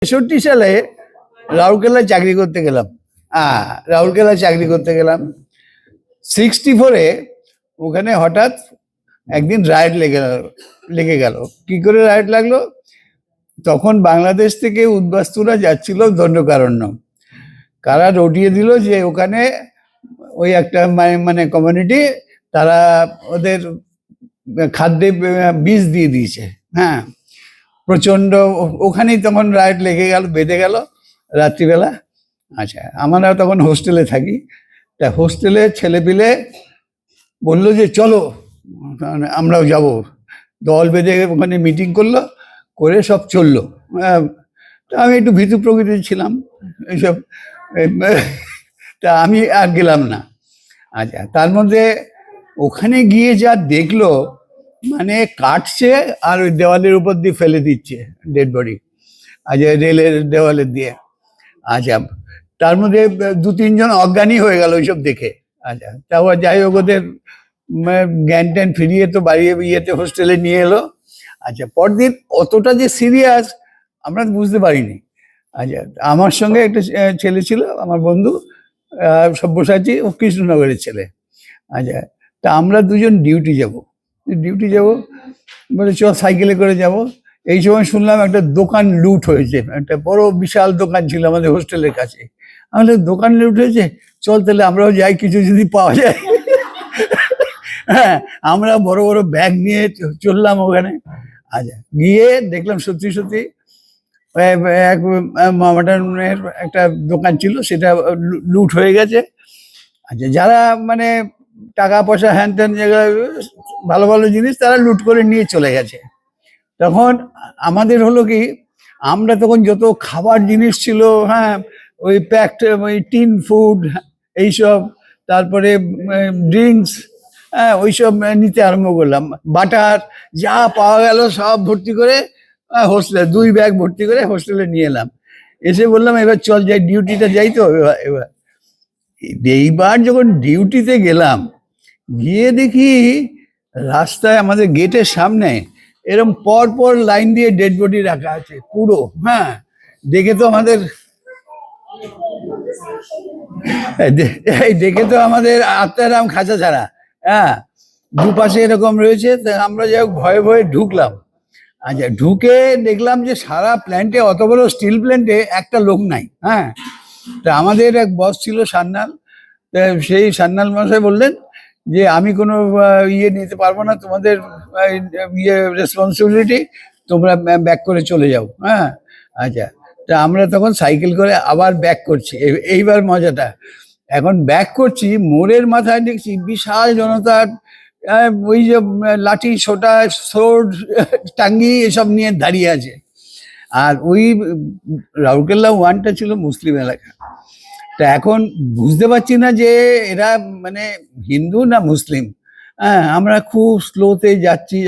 63 সালে রাউরকেলায় চাকরি করতে গেলাম। রাউরকেলায় চাকরি করতে গেলাম। 64-এ ওখানে হঠাৎ একদিন রাইট লেগে গেল। কি করে রাইট লাগলো? তখন বাংলাদেশ থেকে উদ্বাস্তুরা যাচ্ছিল দণ্ডকারণ্য। কারা রটিয়ে দিল যে ওখানে ওই একটা মানে কমিউনিটি, তারা ওদের খাদ্যে বিষ দিয়ে দিয়েছে। হ্যাঁ, প্রচন্ড ওখানেই তখন রাইট লেগে গেল, বেঁধে গেল রাত্রিবেলা। আচ্ছা, আমরা তখন হোস্টেলে থাকি। তা হোস্টেলে ছেলেপিলে বললো যে চলো আমরাও যাব। দল বেঁধে ওখানে মিটিং করলো, করে সব চললো। আমি একটু ভীতু প্রকৃতির ছিলাম এইসব, তা আমি আর গেলাম না। আচ্ছা, তার মধ্যে ওখানে গিয়ে যা দেখলো, মানে কাটছে আর ওই দেওয়ালের উপর দিয়ে ফেলে দিচ্ছে ডেড বডি। আচ্ছা, রেলের দেওয়ালের দিয়ে। আচ্ছা, তার মধ্যে 2-3 জন অজ্ঞানী হয়ে গেল ওইসব দেখে। আচ্ছা, তারপর যাই হোক ওদের জ্ঞান ট্যান ফিরিয়ে তো বাড়ি ইয়েতে হোস্টেলে নিয়ে এলো। আচ্ছা, পরদিন অতটা যে সিরিয়াস আমরা বুঝতে পারিনি। আচ্ছা, আমার সঙ্গে একটা ছেলে ছিল, আমার বন্ধু সব্যসাচী, ও কৃষ্ণনগরের ছেলে। আচ্ছা, তা আমরা দুজন ডিউটি যাব বলে চল সাইকেলে করে যাব। এই সময় শুনলাম একটা দোকান লুট হয়েছে, একটা বড় বিশাল দোকান ছিল আমাদের হোস্টেলের কাছে। আমাদের দোকান লুট হয়েছে, চল তাহলে আমরাও যাই, কিছু যদি পাওয়া যায়। হ্যাঁ, আমরা বড় বড় ব্যাগ নিয়ে চললাম ওখানে। আচ্ছা, গিয়ে দেখলাম সত্যি সত্যি এক মাটনের একটা দোকান ছিল, সেটা লুট হয়ে গেছে। আচ্ছা, যারা মানে টাকা পয়সা হ্যান ত্যান জায়গায় ভালো ভালো জিনিস তারা লুট করে নিয়ে চলে গেছে। তখন আমাদের হলো কি, আমরা তখন যত খাবার জিনিস ছিল, হ্যাঁ, ওই প্যাকড ওই টিন ফুড এইসব, তারপরে ড্রিঙ্কস, হ্যাঁ, ওইসব নিতে আরম্ভ করলাম। বাটার যা পাওয়া গেল সব ভর্তি করে হোস্টেলে 2 ব্যাগ ভর্তি করে হোস্টেলে নিয়ে এলাম। এসে বললাম এবার চল যাই, ডিউটিটা যাই। তো এইবার যখন ডিউটিতে গেলাম, গিয়ে দেখি রাস্তায় আমাদের গেটের সামনে এরকম পর পর লাইন দিয়ে ডেড বডি রাখা আছে পুরো। হ্যাঁ, দেখে তো আমাদের আত্মারাম খাঁচা ছাড়া। হ্যাঁ, দুপাশে এরকম রয়েছে। আমরা যাই হোক ভয়ে ভয়ে ঢুকলাম। আচ্ছা, ঢুকে দেখলাম যে সারা প্ল্যান্টে, অত বড় স্টিল প্ল্যান্টে একটা লোক নাই। হ্যাঁ, তা আমাদের এক বস ছিল সান্যাল, সেই সান্যাল মশাই বললেন যে আমি কোনো ইয়ে নিতে পারবো না, তোমাদের ইয়ে রেসপন্সিবিলিটি, তোমরা ব্যাক করে চলে যাও। হ্যাঁ, আচ্ছা, তা আমরা তখন সাইকেল করে আবার ব্যাক করছি। এইবার মজাটা, এখন ব্যাক করছি, মোড়ের মাথায় দেখছি বিশাল জনতা, ওই যে লাঠি ছোটা সোর্ড টাঙ্গি এসব নিয়ে দাঁড়িয়ে আছে। আর ওই রাউরকেল্লা 1টা ছিল মুসলিম এলাকা। তা এখন বুঝতে পারছি না যে এরা মানে হিন্দু না মুসলিম। হ্যাঁ, আমরা খুব স্লোতে যাচ্ছি।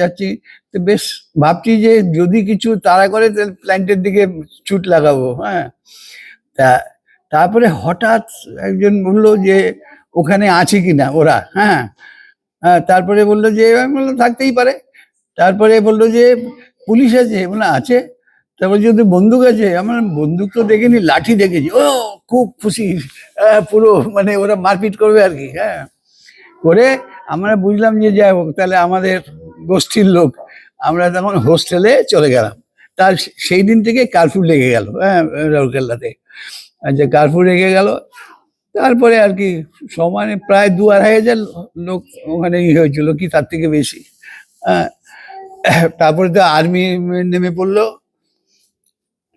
তো বেশ ভাবছি যে যদি কিছু তাড়া করে তাহলে প্ল্যান্টের দিকে ছুট লাগাবো। হ্যাঁ, তারপরে হঠাৎ একজন বললো যে ওখানে আছে কিনা ওরা। হ্যাঁ, তারপরে বললো যে, আমি বললাম থাকতেই পারে। তারপরে বললো যে পুলিশ আছে, বললাম আছে। তারপরে যদি বন্দুক আছে, আমার বন্দুক তো দেখিনি, লাঠি দেখেছি। ও খুব খুশি, পুরো মানে ওরা মারপিট করবে আর কি। হ্যাঁ, করে আমরা বুঝলাম যে যাই হোক তাহলে আমাদের গোষ্ঠীর লোক। আমরা তখন হোস্টেলে চলে গেলাম। তার সেই দিন থেকে কারফিউ লেগে গেল। হ্যাঁ, রাউরকেল্লাতে। আচ্ছা, কারফিউ লেগে গেল। তারপরে আর কি সমানে প্রায় 2-2.5 হাজার লোক ওখানে হয়েছিল, কি তার থেকে বেশি। তারপরে তো আর্মি নেমে পড়লো।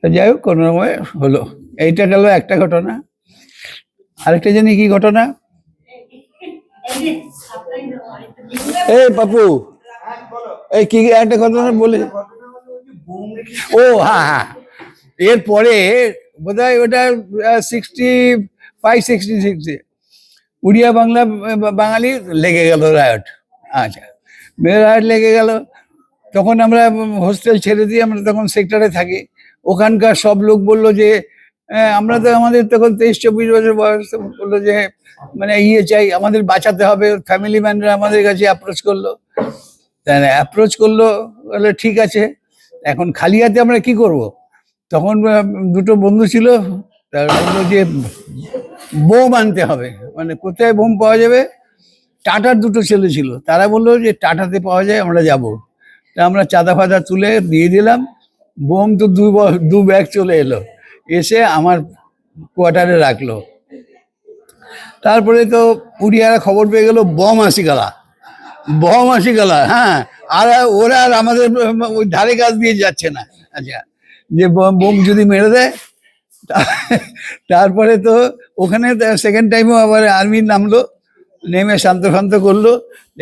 যাই হোক কোনো রকমে হলো। এইটা গেল একটা ঘটনা। আরেকটা জানি কি ঘটনা, এই পাপু, এই কি একটা ঘটনা বলে। ও হ্যাঁ, এরপরে বোধহয় ওটা 65-66 উড়িয়া বাঙালি লেগে গেল রায়ট। আচ্ছা, রায়ট লেগে গেল। তখন আমরা হোস্টেল ছেড়ে দিয়ে আমরা তখন সেক্টরে থাকি। ওখানকার সব লোক বললো যে আমরা তো, আমাদের তখন 23-24 বছর বয়স, বললো যে মানে ইয়ে চাই, আমাদের বাঁচাতে হবে। ফ্যামিলি ম্যানরা আমাদের কাছে অ্যাপ্রোচ করলো, বলে ঠিক আছে, এখন খালি হাতে আমরা কি করব। তখন দুটো বন্ধু ছিল, তারা বললো যে বোম আনতে হবে, মানে কোথায় বোম পাওয়া যাবে। টাটার দুটো ছেলে ছিল, তারা বললো যে টাটাতে পাওয়া যায়, আমরা যাব। তা আমরা চাঁদা ফাদা তুলে দিয়ে দিলাম। বোম তো দু ব্যাগ চলে এলো, এসে আমার কোয়ার্টারে রাখলো। তারপরে তো উড়িয়ারা খবর পেয়ে গেল বম আসি গেলা, হ্যাঁ। আর ওরা আর আমাদের ওই ধারে কাছ দিয়ে যাচ্ছে না। আচ্ছা, যে বোম যদি মেরে দেয়। তারপরে তো ওখানে সেকেন্ড টাইমও আবার আর্মি নামলো, নেমে শান্ত শান্ত করলো।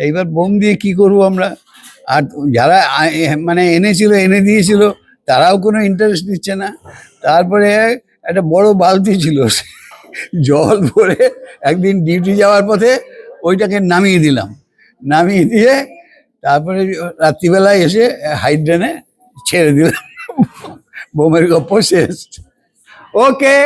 এইবার বোম দিয়ে কি করব আমরা। আর যারা মানে এনে দিয়েছিল, তারাও কোনো ইন্টারেস্ট নিচ্ছে না। তারপরে একটা বড় বালতি ছিল, জল ভরে একদিন ডিউটি যাওয়ার পথে ওইটাকে নামিয়ে দিলাম। নামিয়ে দিয়ে তারপরে রাত্রিবেলায় এসে হাইড্রেনে ছেড়ে দিলাম। বোমের গপ্প শেষ। ওকে।